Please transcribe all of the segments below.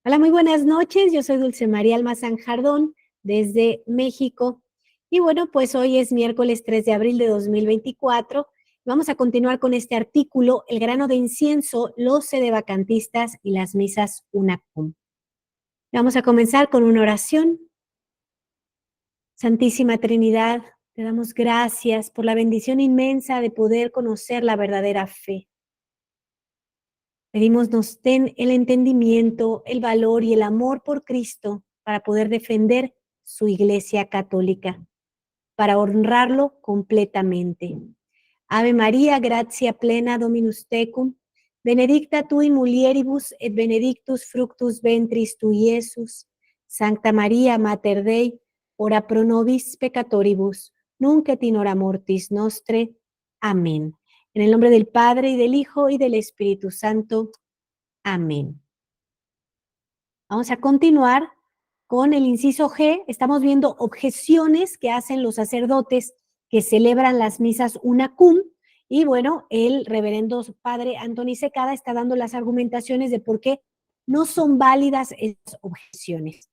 Hola, muy buenas noches. Yo soy Dulce María Almazán Jardón desde México. Y bueno, pues hoy es miércoles 3 de abril de 2024. Vamos a continuar con este artículo, El grano de incienso, los sedevacantistas y las misas UNACUM. Vamos a comenzar con una oración. Santísima Trinidad, te damos gracias por la bendición inmensa de poder conocer la verdadera fe. Pedimos nos den el entendimiento, el valor y el amor por Cristo para poder defender su Iglesia católica, para honrarlo completamente. Ave María, gratia plena Dominus tecum, benedicta tu in mulieribus et benedictus fructus ventris tui, Iesus. Sancta María, Mater Dei, ora pro nobis peccatoribus, nunc et in hora mortis nostre. Amén. En el nombre del Padre, y del Hijo, y del Espíritu Santo. Amén. Vamos a continuar con el inciso G. Estamos viendo objeciones que hacen los sacerdotes que celebran las misas UNACUM. Y bueno, el reverendo padre Antoni Secada está dando las argumentaciones de por qué no son válidas esas objeciones.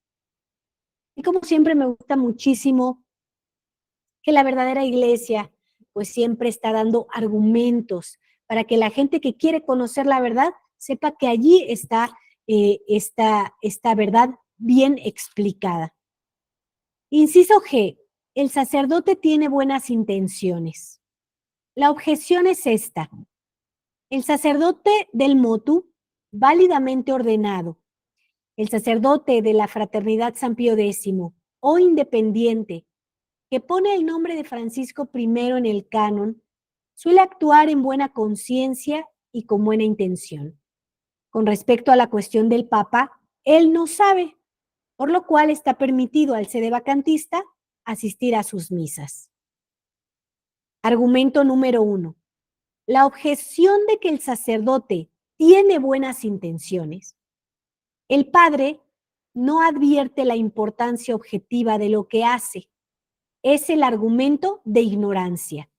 Y como siempre me gusta muchísimo que la verdadera iglesia pues siempre está dando argumentos para que la gente que quiere conocer la verdad sepa que allí está esta verdad bien explicada. Inciso G, el sacerdote tiene buenas intenciones. La objeción es esta. El sacerdote del motu, válidamente ordenado, el sacerdote de la Fraternidad San Pío X o independiente, que pone el nombre de Francisco I en el canon, suele actuar en buena conciencia y con buena intención. Con respecto a la cuestión del Papa, él no sabe, por lo cual está permitido al sedevacantista asistir a sus misas. Argumento número 1. La objeción de que el sacerdote tiene buenas intenciones. El padre no advierte la importancia objetiva de lo que hace. Es el argumento de ignorancia.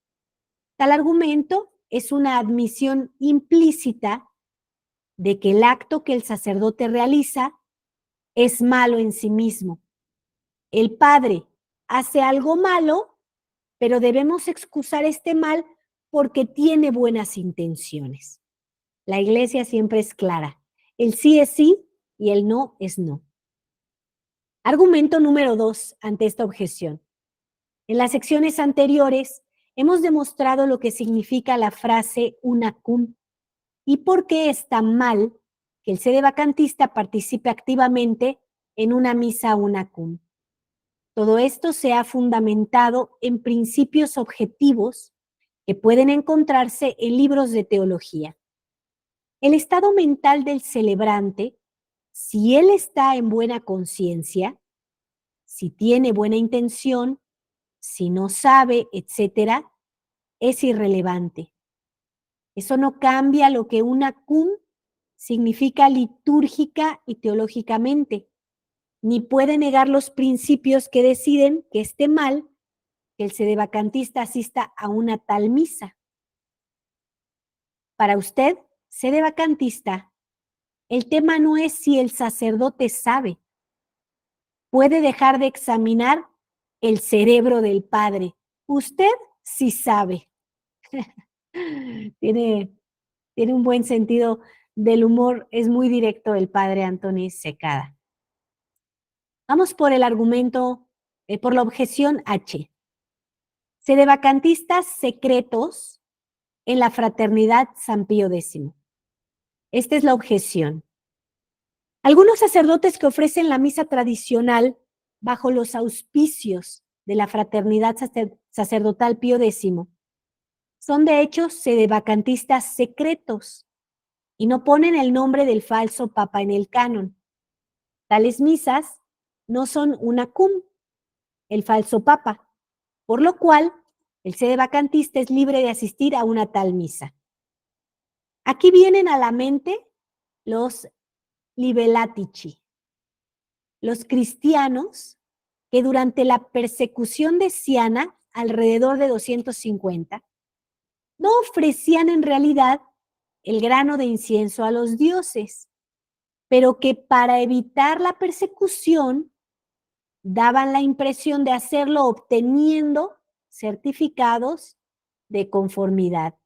Tal argumento es una admisión implícita de que el acto que el sacerdote realiza es malo en sí mismo. El padre hace algo malo, pero debemos excusar este mal porque tiene buenas intenciones. La iglesia siempre es clara. El sí es sí y el no es no. Argumento número 2 ante esta objeción. En las secciones anteriores hemos demostrado lo que significa la frase UNACUM y por qué está mal que el sedevacantista participe activamente en una misa UNACUM. Todo esto se ha fundamentado en principios objetivos que pueden encontrarse en libros de teología. El estado mental del celebrante, si él está en buena conciencia, si tiene buena intención, si no sabe, etcétera, es irrelevante. Eso no cambia lo que UNACUM significa litúrgica y teológicamente, ni puede negar los principios que deciden que esté mal que el sedevacantista asista a una tal misa. Para usted, sedevacantista, el tema no es si el sacerdote sabe. Puede dejar de examinar el cerebro del padre. Usted sí sabe. Tiene un buen sentido del humor, es muy directo el padre Antoni Secada. Vamos por el argumento, por la objeción H. Sedevacantistas secretos en la Fraternidad San Pío X. Esta es la objeción. Algunos sacerdotes que ofrecen la misa tradicional bajo los auspicios de la Fraternidad Sacerdotal Pío X son de hecho sedevacantistas secretos y no ponen el nombre del falso papa en el canon. Tales misas no son UNACUM, el falso papa, por lo cual el sedevacantista es libre de asistir a una tal misa. Aquí vienen a la mente los libellatici, los cristianos que durante la persecución de Siana, alrededor de 250, no ofrecían en realidad el grano de incienso a los dioses, pero que para evitar la persecución daban la impresión de hacerlo obteniendo certificados de conformidad.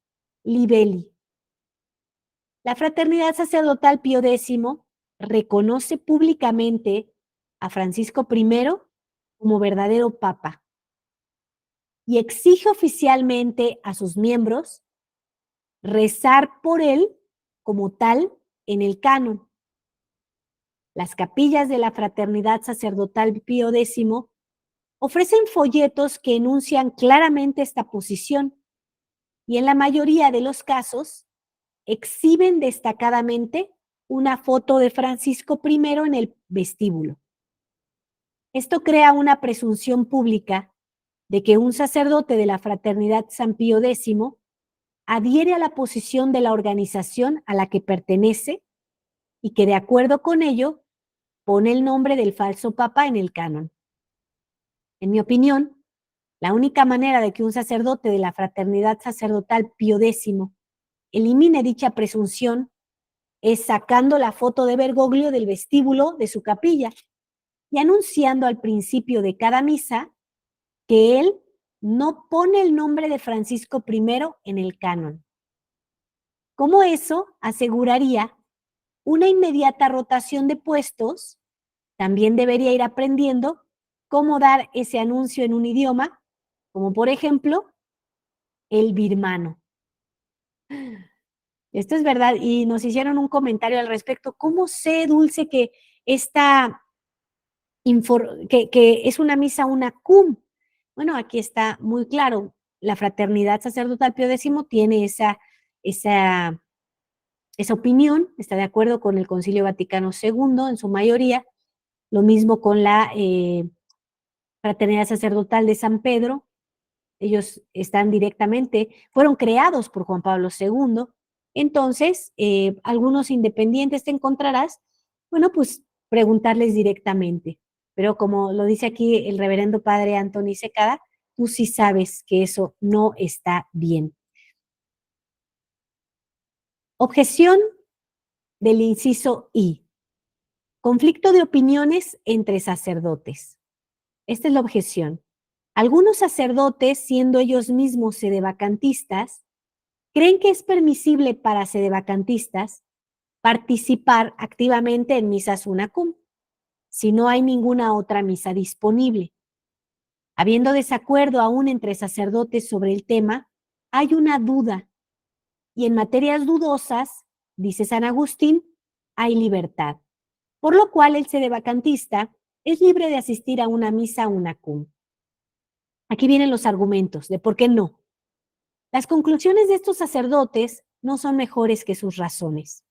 Libelli. La Fraternidad Sacerdotal Pío X reconoce públicamente a Francisco I como verdadero papa y exige oficialmente a sus miembros rezar por él como tal en el canon. Las capillas de la Fraternidad Sacerdotal Pío X ofrecen folletos que enuncian claramente esta posición y en la mayoría de los casos exhiben destacadamente una foto de Francisco I en el vestíbulo. Esto crea una presunción pública de que un sacerdote de la Fraternidad San Pío X adhiere a la posición de la organización a la que pertenece y que de acuerdo con ello pone el nombre del falso papa en el canon. En mi opinión, la única manera de que un sacerdote de la Fraternidad Sacerdotal Pío X elimine dicha presunción es sacando la foto de Bergoglio del vestíbulo de su capilla y anunciando al principio de cada misa que él no pone el nombre de Francisco I en el canon. Como eso aseguraría una inmediata rotación de puestos, también debería ir aprendiendo cómo dar ese anuncio en un idioma, como por ejemplo el birmano. Esto es verdad, y nos hicieron un comentario al respecto. ¿Cómo sé, Dulce, que que es una misa una cum? Bueno, aquí está muy claro. La Fraternidad Sacerdotal Pío X tiene esa opinión, está de acuerdo con el Concilio Vaticano II en su mayoría, lo mismo con la Fraternidad Sacerdotal de San Pedro. Ellos están directamente, fueron creados por Juan Pablo II. Entonces, algunos independientes te encontrarás, bueno, pues preguntarles directamente. Pero como lo dice aquí el reverendo padre Antoni Secada, tú sí sabes que eso no está bien. Objeción del inciso I. Conflicto de opiniones entre sacerdotes. Esta es la objeción. Algunos sacerdotes, siendo ellos mismos sedevacantistas, creen que es permisible para sedevacantistas participar activamente en misas unacum, si no hay ninguna otra misa disponible. Habiendo desacuerdo aún entre sacerdotes sobre el tema, hay una duda, y en materias dudosas, dice San Agustín, hay libertad, por lo cual el sedevacantista es libre de asistir a una misa unacum. Aquí vienen los argumentos de por qué no. Las conclusiones de estos sacerdotes no son mejores que sus razones.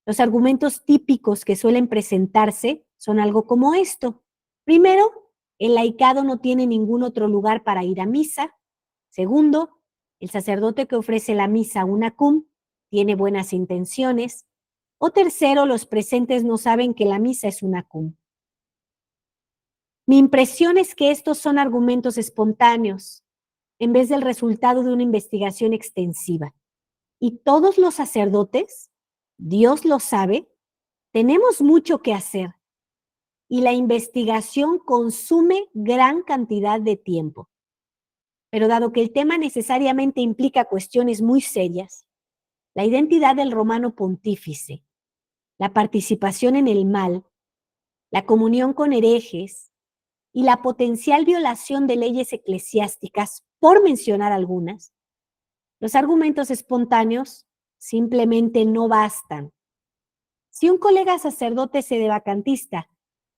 Los argumentos típicos que suelen presentarse son algo como esto. Primero, el laicado no tiene ningún otro lugar para ir a misa. Segundo, el sacerdote que ofrece la misa unacum tiene buenas intenciones. O tercero, los presentes no saben que la misa es unacum. Mi impresión es que estos son argumentos espontáneos, en vez del resultado de una investigación extensiva. Y todos los sacerdotes, Dios lo sabe, tenemos mucho que hacer y la investigación consume gran cantidad de tiempo. Pero dado que el tema necesariamente implica cuestiones muy serias, la identidad del romano pontífice, la participación en el mal, la comunión con herejes y la potencial violación de leyes eclesiásticas, por mencionar algunas, los argumentos espontáneos simplemente no bastan. Si un colega sacerdote sedevacantista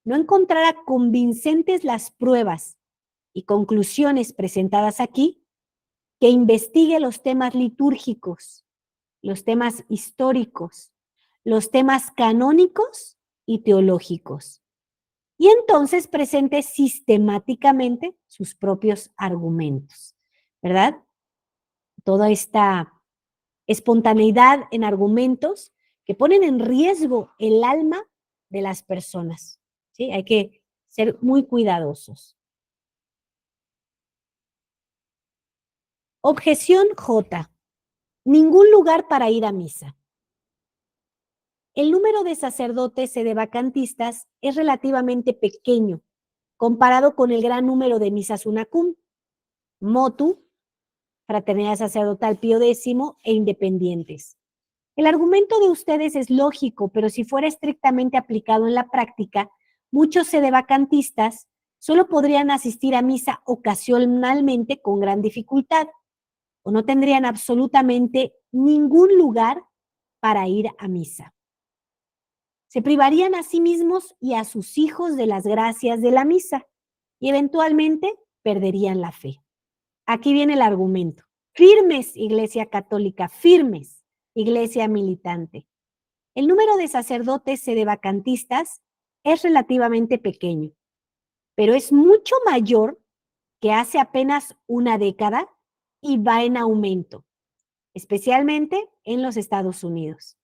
no encontrara convincentes las pruebas y conclusiones presentadas aquí, que investigue los temas litúrgicos, los temas históricos, los temas canónicos y teológicos, y entonces presente sistemáticamente sus propios argumentos, ¿verdad? Toda esta espontaneidad en argumentos que ponen en riesgo el alma de las personas, ¿sí? Hay que ser muy cuidadosos. Objeción J. Ningún lugar para ir a misa. El número de sacerdotes sedevacantistas es relativamente pequeño comparado con el gran número de misas unacum, motu, Fraternidad Sacerdotal Pío X e independientes. El argumento de ustedes es lógico, pero si fuera estrictamente aplicado en la práctica, muchos sedevacantistas solo podrían asistir a misa ocasionalmente con gran dificultad o no tendrían absolutamente ningún lugar para ir a misa. Se privarían a sí mismos y a sus hijos de las gracias de la misa y eventualmente perderían la fe. Aquí viene el argumento. Firmes, Iglesia Católica, firmes, Iglesia militante. El número de sacerdotes sedevacantistas es relativamente pequeño, pero es mucho mayor que hace apenas una década y va en aumento, especialmente en los Estados Unidos.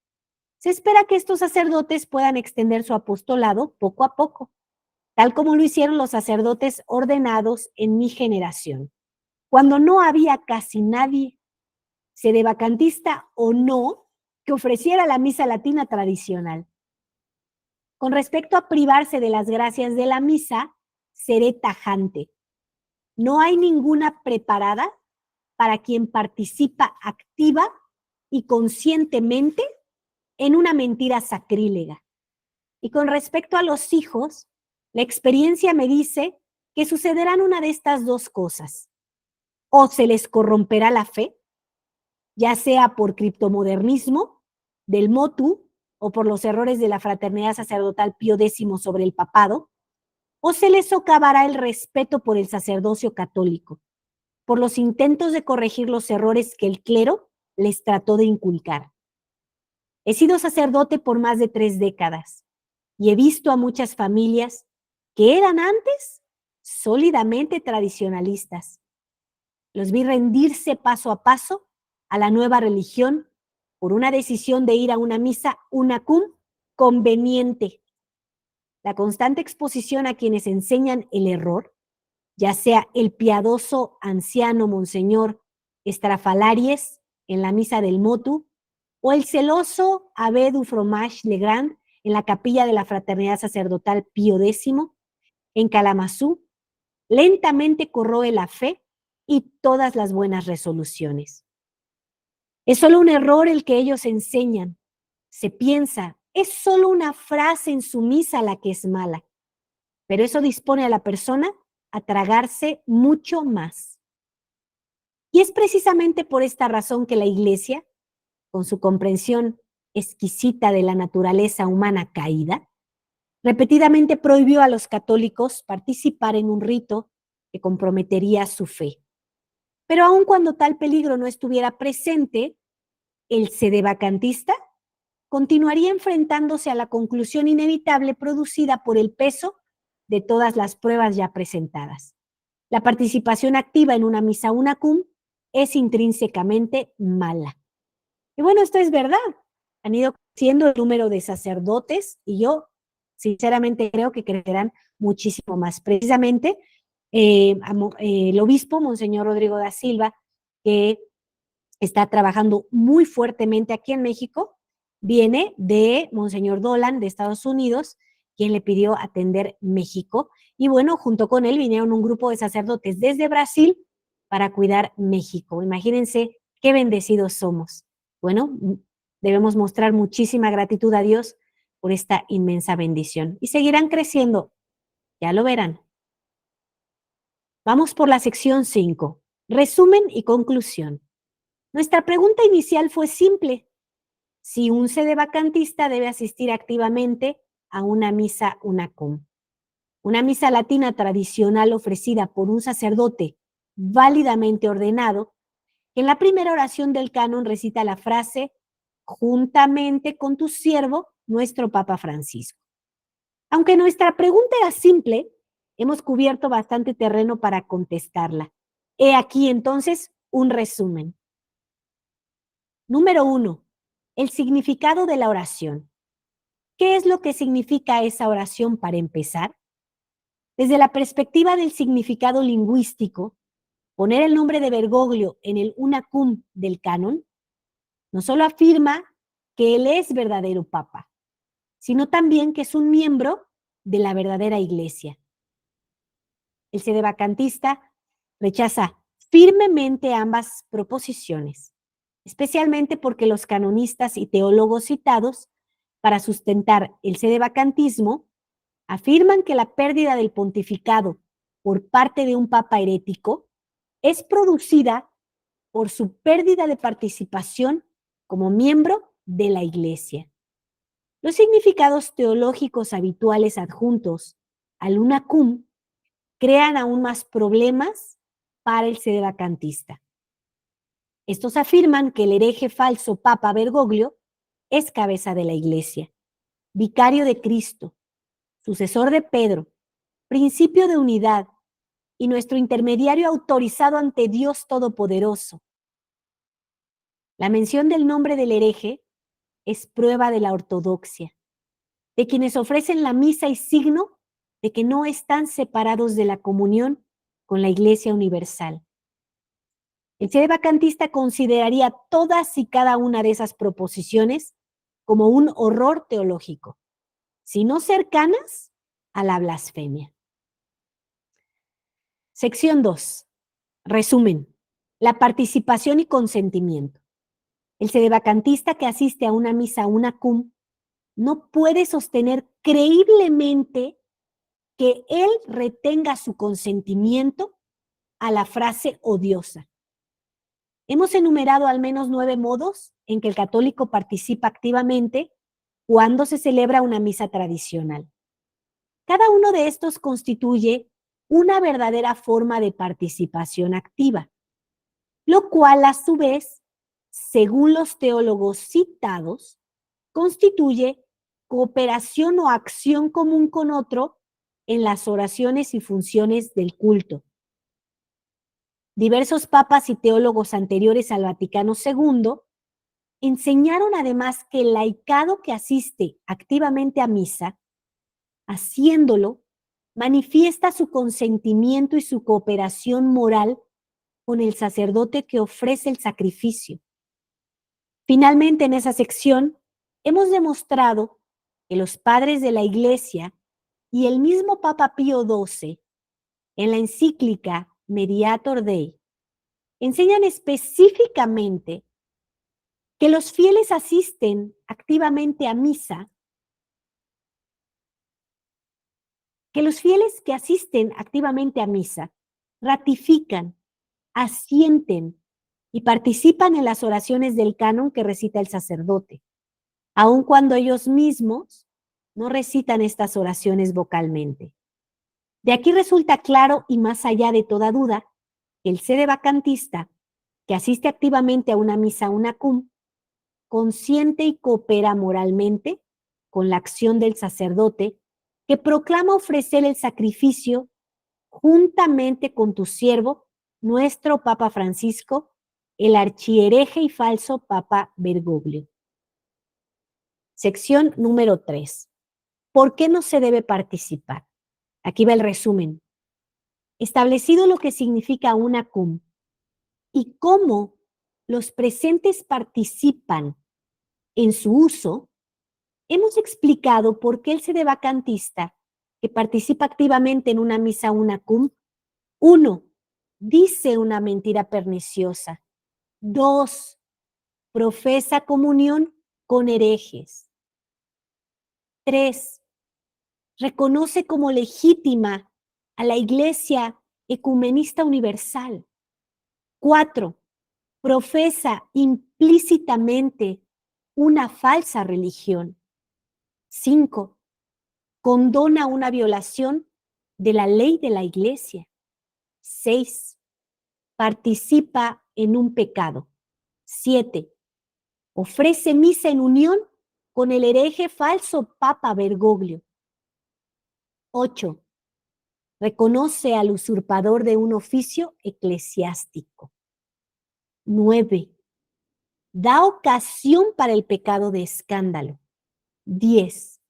Se espera que estos sacerdotes puedan extender su apostolado poco a poco, tal como lo hicieron los sacerdotes ordenados en mi generación, cuando no había casi nadie, sedevacantista o no, que ofreciera la misa latina tradicional. Con respecto a privarse de las gracias de la misa, seré tajante. No hay ninguna preparada para quien participa activa y conscientemente en una mentira sacrílega. Y con respecto a los hijos, la experiencia me dice que sucederán una de estas dos cosas. O se les corromperá la fe, ya sea por criptomodernismo, del motu, o por los errores de la Fraternidad Sacerdotal Pío X sobre el papado, o se les socavará el respeto por el sacerdocio católico, por los intentos de corregir los errores que el clero les trató de inculcar. He sido sacerdote por más de 3 décadas y he visto a muchas familias que eran antes sólidamente tradicionalistas. Los vi rendirse paso a paso a la nueva religión por una decisión de ir a una misa unacum conveniente. La constante exposición a quienes enseñan el error, ya sea el piadoso anciano Monseñor Estrafalaries en la misa del motu o el celoso Abbé du Fromage Legrand en la capilla de la Fraternidad Sacerdotal Pío X en Kalamazoo, lentamente corroe la fe y todas las buenas resoluciones. Es solo un error el que ellos enseñan. Se piensa, es solo una frase en su misa la que es mala, pero eso dispone a la persona a tragarse mucho más. Y es precisamente por esta razón que la Iglesia, con su comprensión exquisita de la naturaleza humana caída, repetidamente prohibió a los católicos participar en un rito que comprometería su fe. Pero aun cuando tal peligro no estuviera presente, el sedevacantista continuaría enfrentándose a la conclusión inevitable producida por el peso de todas las pruebas ya presentadas. La participación activa en una misa unacum es intrínsecamente mala. Y bueno, esto es verdad. Han ido creciendo el número de sacerdotes y yo sinceramente creo que crecerán muchísimo más. Precisamente el obispo, Monseñor Rodrigo da Silva, que está trabajando muy fuertemente aquí en México, viene de Monseñor Dolan de Estados Unidos, quien le pidió atender México. Y bueno, junto con él vinieron un grupo de sacerdotes desde Brasil para cuidar México. Imagínense qué bendecidos somos. Bueno, debemos mostrar muchísima gratitud a Dios por esta inmensa bendición. Y seguirán creciendo, ya lo verán. Vamos por la sección 5, resumen y conclusión. Nuestra pregunta inicial fue simple. Si un sedevacantista debe asistir activamente a una misa unacum. Una misa latina tradicional ofrecida por un sacerdote válidamente ordenado, que en la primera oración del canon recita la frase juntamente con tu siervo, nuestro Papa Francisco. Aunque nuestra pregunta era simple, hemos cubierto bastante terreno para contestarla. He aquí entonces un resumen. Número 1, el significado de la oración. ¿Qué es lo que significa esa oración para empezar? Desde la perspectiva del significado lingüístico, poner el nombre de Bergoglio en el unacum del canon no solo afirma que él es verdadero papa, sino también que es un miembro de la verdadera iglesia. El sedevacantista rechaza firmemente ambas proposiciones, especialmente porque los canonistas y teólogos citados para sustentar el sedevacantismo afirman que la pérdida del pontificado por parte de un papa herético es producida por su pérdida de participación como miembro de la Iglesia. Los significados teológicos habituales adjuntos al unacum crean aún más problemas para el sedevacantista. Estos afirman que el hereje falso Papa Bergoglio es cabeza de la Iglesia, vicario de Cristo, sucesor de Pedro, principio de unidad y nuestro intermediario autorizado ante Dios Todopoderoso. La mención del nombre del hereje es prueba de la ortodoxia, de quienes ofrecen la misa y signo de que no están separados de la comunión con la Iglesia Universal. El sedevacantista consideraría todas y cada una de esas proposiciones como un horror teológico, si no cercanas a la blasfemia. Sección 2. Resumen. La participación y consentimiento. El sedevacantista que asiste a una misa unacum no puede sostener creíblemente que él retenga su consentimiento a la frase odiosa. Hemos enumerado al menos 9 modos en que el católico participa activamente cuando se celebra una misa tradicional. Cada uno de estos constituye una verdadera forma de participación activa, lo cual a su vez, según los teólogos citados, constituye cooperación o acción común con otro en las oraciones y funciones del culto. Diversos papas y teólogos anteriores al Vaticano II enseñaron además que el laicado que asiste activamente a misa, haciéndolo, manifiesta su consentimiento y su cooperación moral con el sacerdote que ofrece el sacrificio. Finalmente, en esa sección, hemos demostrado que los padres de la Iglesia y el mismo Papa Pío XII, en la encíclica Mediator Dei, enseñan específicamente que los fieles asisten activamente a misa, ratifican, asienten y participan en las oraciones del canon que recita el sacerdote, aun cuando ellos mismos no recitan estas oraciones vocalmente. De aquí resulta claro y más allá de toda duda que el sedevacantista que asiste activamente a una misa unacum consiente y coopera moralmente con la acción del sacerdote que proclama ofrecer el sacrificio juntamente con tu siervo, nuestro Papa Francisco, el archihereje y falso Papa Bergoglio. Sección número 3. ¿Por qué no se debe participar? Aquí va el resumen. Establecido lo que significa unacum y cómo los presentes participan en su uso, hemos explicado por qué el sedevacantista que participa activamente en una misa unacum, 1. Dice una mentira perniciosa. 2. Profesa comunión con herejes. 3. Reconoce como legítima a la Iglesia Ecumenista Universal. 4. Profesa implícitamente una falsa religión. 5. Condona una violación de la ley de la Iglesia. 6. Participa en un pecado. 7. Ofrece misa en unión con el hereje falso Papa Bergoglio. 8. Reconoce al usurpador de un oficio eclesiástico. 9. Da ocasión para el pecado de escándalo. 10.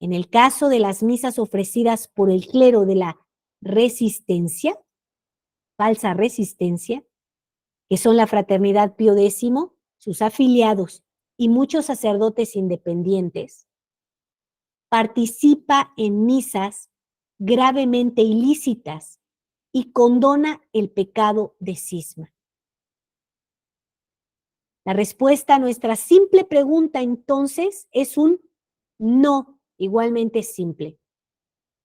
En el caso de las misas ofrecidas por el clero de la resistencia, falsa resistencia, que son la Fraternidad Pío X, sus afiliados y muchos sacerdotes independientes, participa en misas gravemente ilícitas y condona el pecado de cisma. La respuesta a nuestra simple pregunta entonces es un no igualmente simple.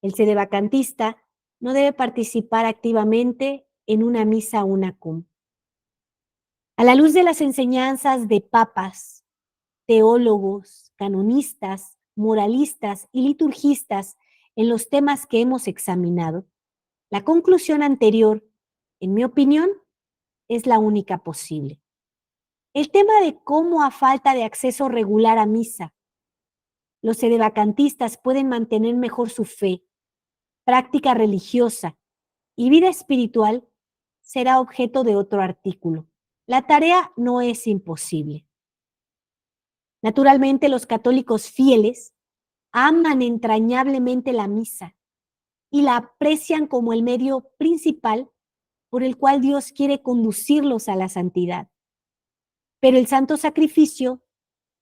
El sedevacantista no debe participar activamente en una misa unacum. A la luz de las enseñanzas de papas, teólogos, canonistas, moralistas y liturgistas en los temas que hemos examinado, la conclusión anterior, en mi opinión, es la única posible. El tema de cómo a falta de acceso regular a misa, los sedevacantistas pueden mantener mejor su fe, práctica religiosa y vida espiritual será objeto de otro artículo. La tarea no es imposible. Naturalmente, los católicos fieles aman entrañablemente la misa y la aprecian como el medio principal por el cual Dios quiere conducirlos a la santidad. Pero el santo sacrificio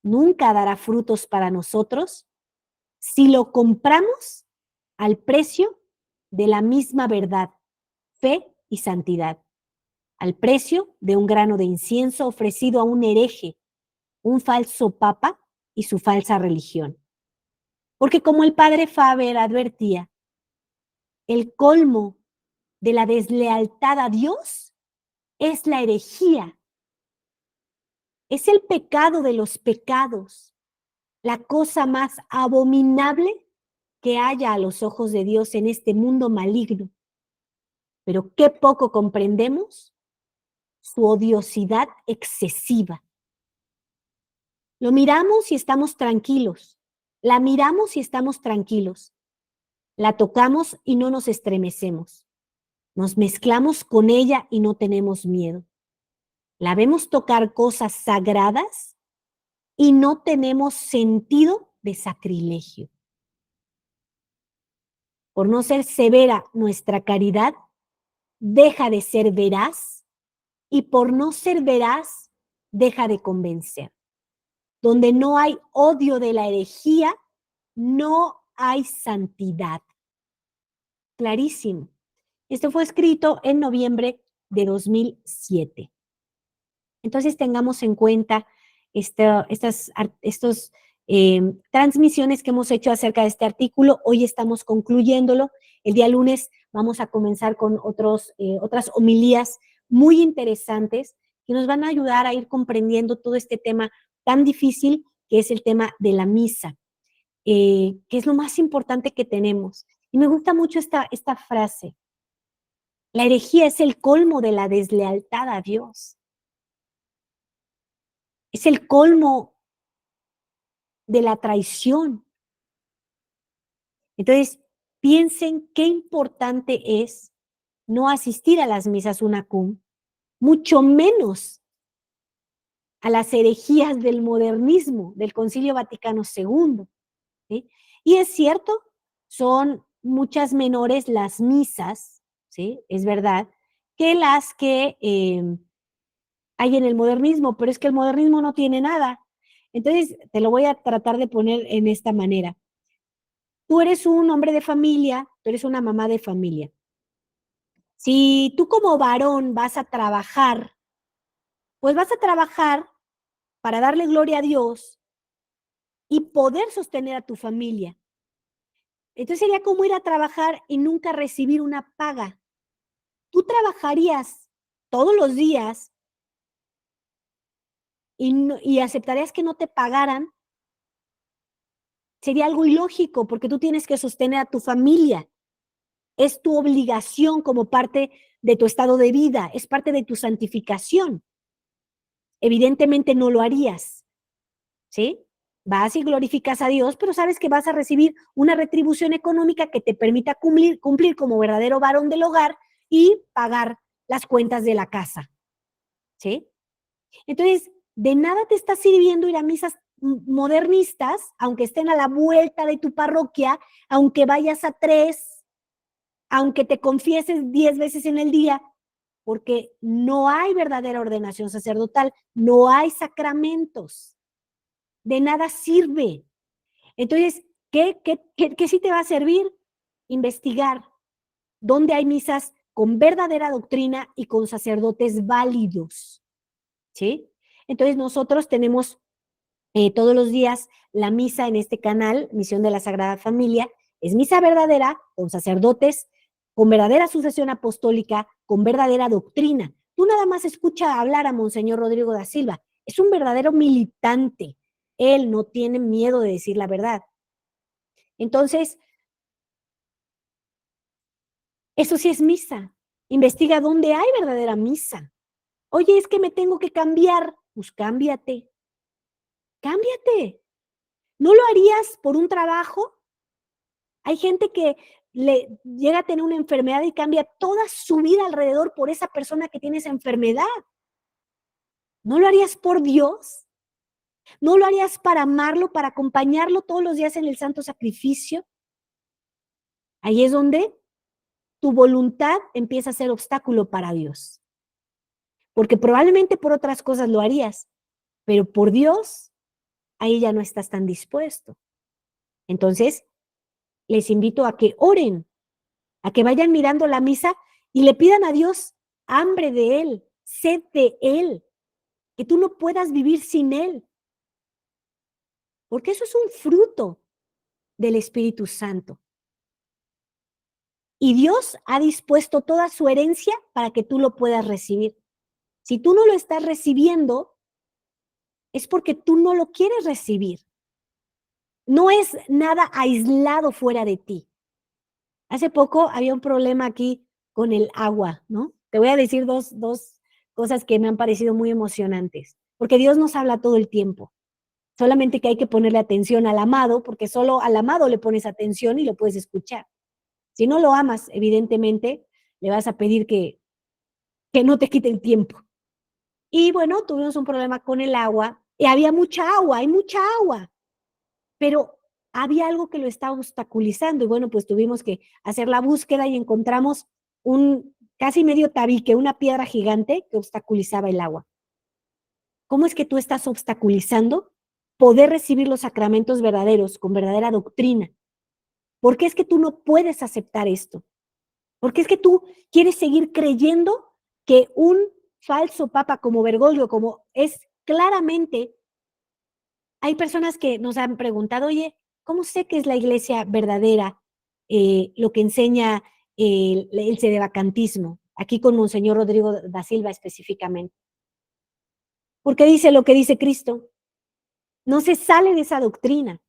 nunca dará frutos para nosotros si lo compramos al precio de la misma verdad, fe y santidad, al precio de un grano de incienso ofrecido a un hereje, un falso papa y su falsa religión. Porque como el padre Faber advertía, el colmo de la deslealtad a Dios es la herejía. Es el pecado de los pecados, la cosa más abominable que haya a los ojos de Dios en este mundo maligno. Pero qué poco comprendemos su odiosidad excesiva. Lo miramos y estamos tranquilos. La miramos y estamos tranquilos. La tocamos y no nos estremecemos. Nos mezclamos con ella y no tenemos miedo. La vemos tocar cosas sagradas y no tenemos sentido de sacrilegio. Por no ser severa nuestra caridad, deja de ser veraz y por no ser veraz, deja de convencer. Donde no hay odio de la herejía, no hay santidad. Clarísimo. Esto fue escrito en noviembre de 2007. Entonces tengamos en cuenta estas transmisiones que hemos hecho acerca de este artículo. Hoy estamos concluyéndolo. El día lunes vamos a comenzar con otras homilías muy interesantes que nos van a ayudar a ir comprendiendo todo este tema tan difícil que es el tema de la misa, que es lo más importante que tenemos. Y me gusta mucho esta frase. La herejía es el colmo de la deslealtad a Dios. Es el colmo de la traición. Entonces, piensen qué importante es no asistir a las misas unacum, mucho menos a las herejías del modernismo, del Concilio Vaticano II. ¿Sí? Y es cierto, son muchas menores las misas, ¿sí? Es verdad, que las que hay en el modernismo, pero es que el modernismo no tiene nada. Entonces, te lo voy a tratar de poner en esta manera. Tú eres un hombre de familia, tú eres una mamá de familia. Si tú como varón vas a trabajar, pues vas a trabajar para darle gloria a Dios y poder sostener a tu familia. Entonces sería como ir a trabajar y nunca recibir una paga. Tú trabajarías todos los días y aceptarías que no te pagaran. Sería algo ilógico porque tú tienes que sostener a tu familia. Es tu obligación como parte de tu estado de vida, es parte de tu santificación. Evidentemente no lo harías, ¿sí? Vas y glorificas a Dios, pero sabes que vas a recibir una retribución económica que te permita cumplir como verdadero varón del hogar y pagar las cuentas de la casa, ¿sí? Entonces, de nada te está sirviendo ir a misas modernistas, aunque estén a la vuelta de tu parroquia, aunque vayas a 3, aunque te confieses 10 veces en el día, porque no hay verdadera ordenación sacerdotal, no hay sacramentos, de nada sirve. Entonces, ¿Qué sí te va a servir? Investigar dónde hay misas con verdadera doctrina y con sacerdotes válidos, ¿sí? Entonces nosotros tenemos todos los días la misa en este canal, Misión de la Sagrada Familia, es misa verdadera con sacerdotes, con verdadera sucesión apostólica, con verdadera doctrina. Tú nada más escucha hablar a Monseñor Rodrigo da Silva, es un verdadero militante, él no tiene miedo de decir la verdad. Entonces, eso sí es misa. Investiga dónde hay verdadera misa. Oye, es que me tengo que cambiar. Pues cámbiate. Cámbiate. ¿No lo harías por un trabajo? Hay gente que le llega a tener una enfermedad y cambia toda su vida alrededor por esa persona que tiene esa enfermedad. ¿No lo harías por Dios? ¿No lo harías para amarlo, para acompañarlo todos los días en el santo sacrificio? Ahí es donde tu voluntad empieza a ser obstáculo para Dios. Porque probablemente por otras cosas lo harías, pero por Dios, ahí ya no estás tan dispuesto. Entonces, les invito a que oren, a que vayan mirando la misa y le pidan a Dios hambre de Él, sed de Él, que tú no puedas vivir sin Él, porque eso es un fruto del Espíritu Santo. Y Dios ha dispuesto toda su herencia para que tú lo puedas recibir. Si tú no lo estás recibiendo, es porque tú no lo quieres recibir. No es nada aislado fuera de ti. Hace poco había un problema aquí con el agua, ¿no? Te voy a decir dos cosas que me han parecido muy emocionantes, porque Dios nos habla todo el tiempo. Solamente que hay que ponerle atención al amado, porque solo al amado le pones atención y lo puedes escuchar. Si no lo amas, evidentemente, le vas a pedir que no te quite el tiempo. Y bueno, tuvimos un problema con el agua, y había mucha agua, hay mucha agua, pero había algo que lo estaba obstaculizando, y bueno, pues tuvimos que hacer la búsqueda y encontramos un casi medio tabique, una piedra gigante que obstaculizaba el agua. ¿Cómo es que tú estás obstaculizando poder recibir los sacramentos verdaderos, con verdadera doctrina? ¿Por qué es que tú no puedes aceptar esto? ¿Por qué es que tú quieres seguir creyendo que un falso papa como Bergoglio, como es claramente, hay personas que nos han preguntado, oye, ¿cómo sé que es la iglesia verdadera lo que enseña el sedevacantismo? Aquí con Monseñor Rodrigo da Silva específicamente. Porque dice lo que dice Cristo. No se sale de esa doctrina.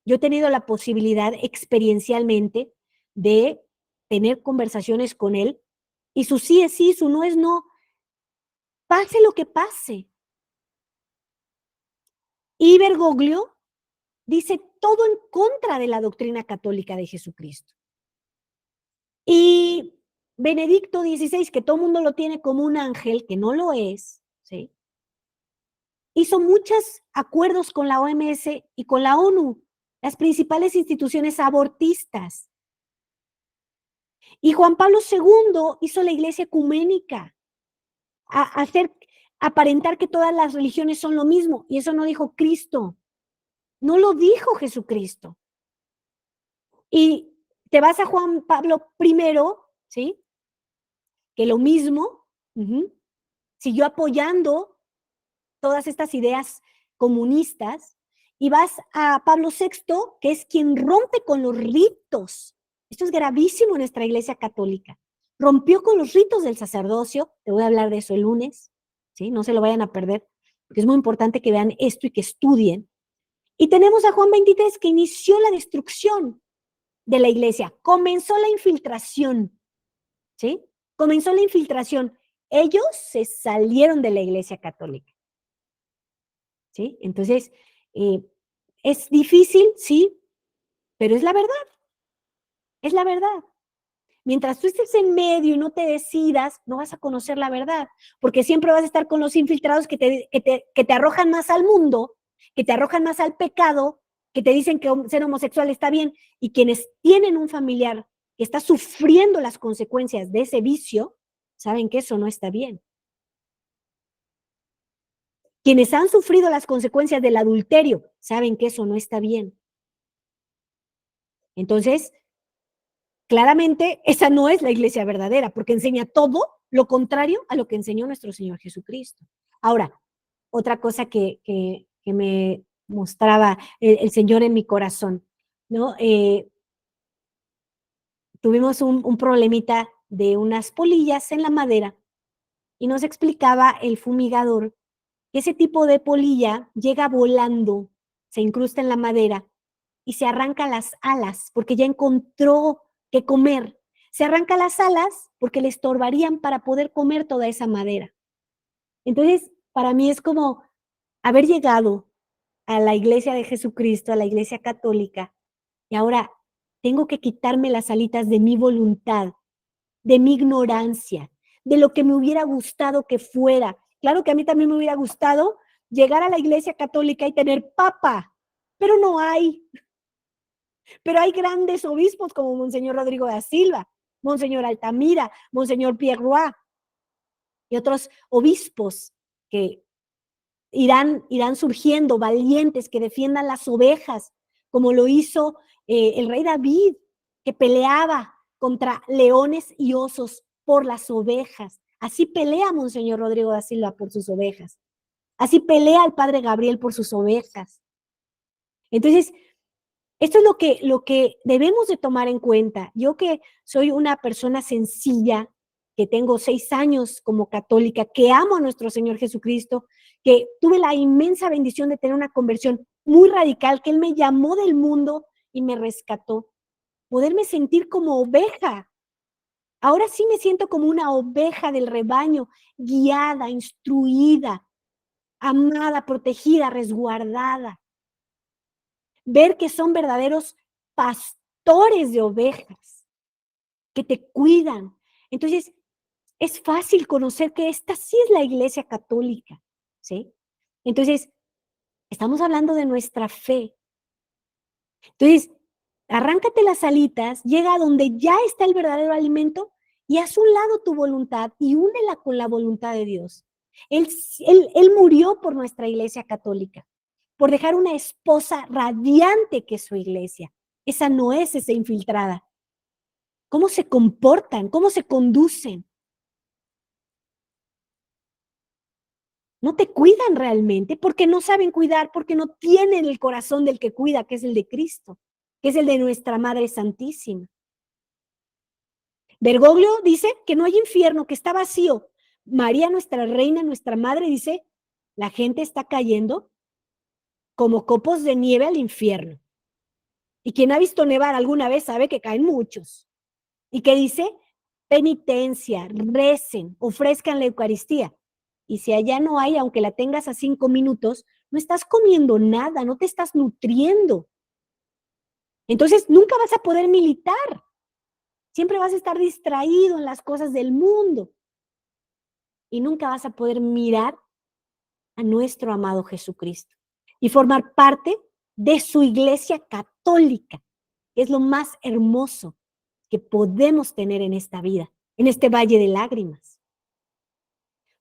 Yo he tenido la posibilidad experiencialmente de tener conversaciones con él y su sí es sí, su no es no, pase lo que pase. Y Bergoglio dice todo en contra de la doctrina católica de Jesucristo. Y Benedicto XVI, que todo el mundo lo tiene como un ángel, que no lo es, ¿sí? Hizo muchos acuerdos con la OMS y con la ONU, las principales instituciones abortistas. Y Juan Pablo II hizo la iglesia ecuménica, a hacer, aparentar que todas las religiones son lo mismo. Y eso no dijo Cristo, no lo dijo Jesucristo. Y te vas a Juan Pablo I, ¿sí? Que lo mismo, siguió apoyando todas estas ideas comunistas, y vas a Pablo VI, que es quien rompe con los ritos. Esto es gravísimo en nuestra iglesia católica. Rompió con los ritos del sacerdocio, te voy a hablar de eso el lunes, ¿sí? No se lo vayan a perder, porque es muy importante que vean esto y que estudien. Y tenemos a Juan XXIII, que inició la destrucción de la iglesia, comenzó la infiltración, ¿sí? Comenzó la infiltración. Ellos se salieron de la iglesia católica, ¿sí? Entonces, es difícil, sí, pero es la verdad, es la verdad. Mientras tú estés en medio y no te decidas, no vas a conocer la verdad, porque siempre vas a estar con los infiltrados que te arrojan más al mundo, que te arrojan más al pecado, que te dicen que ser homosexual está bien, y quienes tienen un familiar que está sufriendo las consecuencias de ese vicio, saben que eso no está bien. Quienes han sufrido las consecuencias del adulterio, saben que eso no está bien. Entonces, claramente, esa no es la iglesia verdadera, porque enseña todo lo contrario a lo que enseñó nuestro Señor Jesucristo. Ahora, otra cosa que me mostraba el Señor en mi corazón, ¿no? Tuvimos un problemita de unas polillas en la madera y nos explicaba el fumigador que ese tipo de polilla llega volando, se incrusta en la madera y se arranca las alas porque ya encontró qué comer. Se arranca las alas porque le estorbarían para poder comer toda esa madera. Entonces, para mí es como haber llegado a la iglesia de Jesucristo, a la iglesia católica, y ahora tengo que quitarme las alitas de mi voluntad, de mi ignorancia, de lo que me hubiera gustado que fuera. Claro que a mí también me hubiera gustado llegar a la iglesia católica y tener papa, pero no hay. Pero hay grandes obispos como Monseñor Rodrigo da Silva, Monseñor Altamira, Monseñor Pierre Roy y otros obispos que irán surgiendo valientes que defiendan las ovejas, como lo hizo el rey David, que peleaba contra leones y osos por las ovejas. Así pelea Monseñor Rodrigo da Silva por sus ovejas. Así pelea el padre Gabriel por sus ovejas. Entonces, esto es lo que debemos de tomar en cuenta. Yo que soy una persona sencilla, que tengo 6 años como católica, que amo a nuestro Señor Jesucristo, que tuve la inmensa bendición de tener una conversión muy radical, que Él me llamó del mundo y me rescató. Poderme sentir como oveja. Ahora sí me siento como una oveja del rebaño, guiada, instruida, amada, protegida, resguardada. Ver que son verdaderos pastores de ovejas, que te cuidan. Entonces, es fácil conocer que esta sí es la iglesia católica, ¿sí? Entonces, estamos hablando de nuestra fe. Entonces, arráncate las alitas, llega a donde ya está el verdadero alimento y haz un lado tu voluntad y únela con la voluntad de Dios. Él murió por nuestra iglesia católica, por dejar una esposa radiante que es su iglesia. Esa no es esa infiltrada. ¿Cómo se comportan? ¿Cómo se conducen? No te cuidan realmente porque no saben cuidar, porque no tienen el corazón del que cuida, que es el de Cristo, que es el de nuestra Madre Santísima. Bergoglio dice que no hay infierno, que está vacío. María, nuestra reina, nuestra madre, dice, la gente está cayendo como copos de nieve al infierno. Y quien ha visto nevar alguna vez sabe que caen muchos. ¿Y qué dice? Penitencia, recen, ofrezcan la Eucaristía. Y si allá no hay, aunque la tengas a 5 minutos, no estás comiendo nada, no te estás nutriendo. Entonces nunca vas a poder militar. Siempre vas a estar distraído en las cosas del mundo. Y nunca vas a poder mirar a nuestro amado Jesucristo y formar parte de su iglesia católica, que es lo más hermoso que podemos tener en esta vida, en este valle de lágrimas.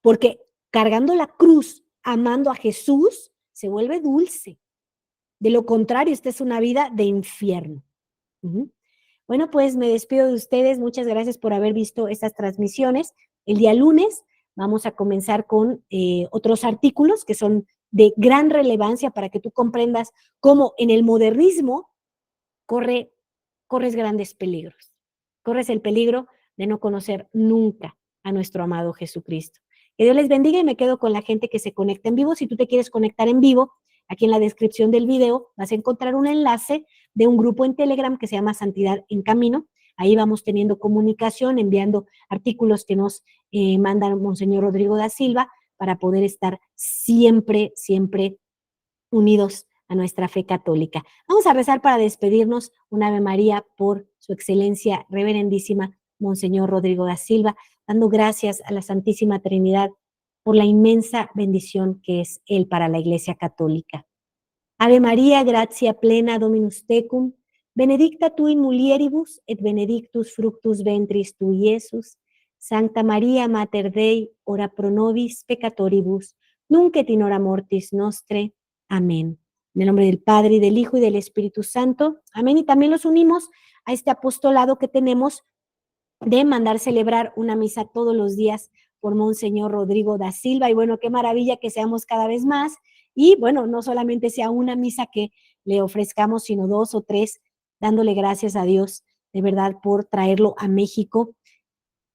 Porque cargando la cruz, amando a Jesús, se vuelve dulce. De lo contrario, esta es una vida de infierno. Bueno, pues me despido de ustedes. Muchas gracias por haber visto estas transmisiones. El día lunes vamos a comenzar con otros artículos que son de gran relevancia para que tú comprendas cómo en el modernismo corres grandes peligros. Corres el peligro de no conocer nunca a nuestro amado Jesucristo. Que Dios les bendiga y me quedo con la gente que se conecta en vivo. Si tú te quieres conectar en vivo, aquí en la descripción del video vas a encontrar un enlace de un grupo en Telegram que se llama Santidad en Camino. Ahí vamos teniendo comunicación, enviando artículos que nos manda Monseñor Rodrigo da Silva para poder estar siempre, siempre unidos a nuestra fe católica. Vamos a rezar para despedirnos un Ave María por su excelencia reverendísima Monseñor Rodrigo da Silva, dando gracias a la Santísima Trinidad por la inmensa bendición que es Él para la Iglesia Católica. Ave María, gratia plena Dominus tecum, benedicta tu in mulieribus et benedictus fructus ventris tui, Iesus. Sancta Maria Mater Dei, ora pro nobis peccatoribus, nunc et in hora mortis nostre. Amén. En el nombre del Padre, y del Hijo, y del Espíritu Santo. Amén. Y también los unimos a este apostolado que tenemos de mandar celebrar una misa todos los días por Monseñor Rodrigo da Silva. Y bueno, qué maravilla que seamos cada vez más. Y bueno, no solamente sea una misa que le ofrezcamos, sino 2 o 3, dándole gracias a Dios de verdad por traerlo a México,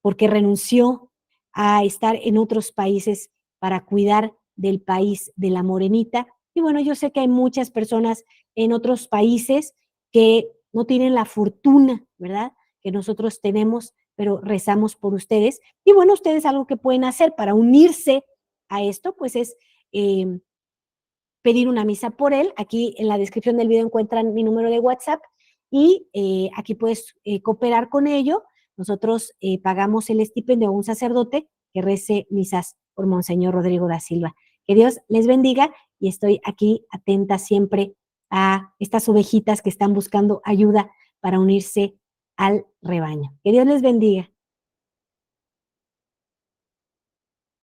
porque renunció a estar en otros países para cuidar del país de la Morenita. Y bueno, yo sé que hay muchas personas en otros países que no tienen la fortuna, ¿verdad?, que nosotros tenemos, pero rezamos por ustedes. Y bueno, ustedes algo que pueden hacer para unirse a esto, pues es pedir una misa por él. Aquí en la descripción del video encuentran mi número de WhatsApp y aquí puedes cooperar con ello. Nosotros pagamos el estipendio a un sacerdote que rece misas por Monseñor Rodrigo da Silva. Que Dios les bendiga y estoy aquí atenta siempre a estas ovejitas que están buscando ayuda para unirse al rebaño. Que Dios les bendiga.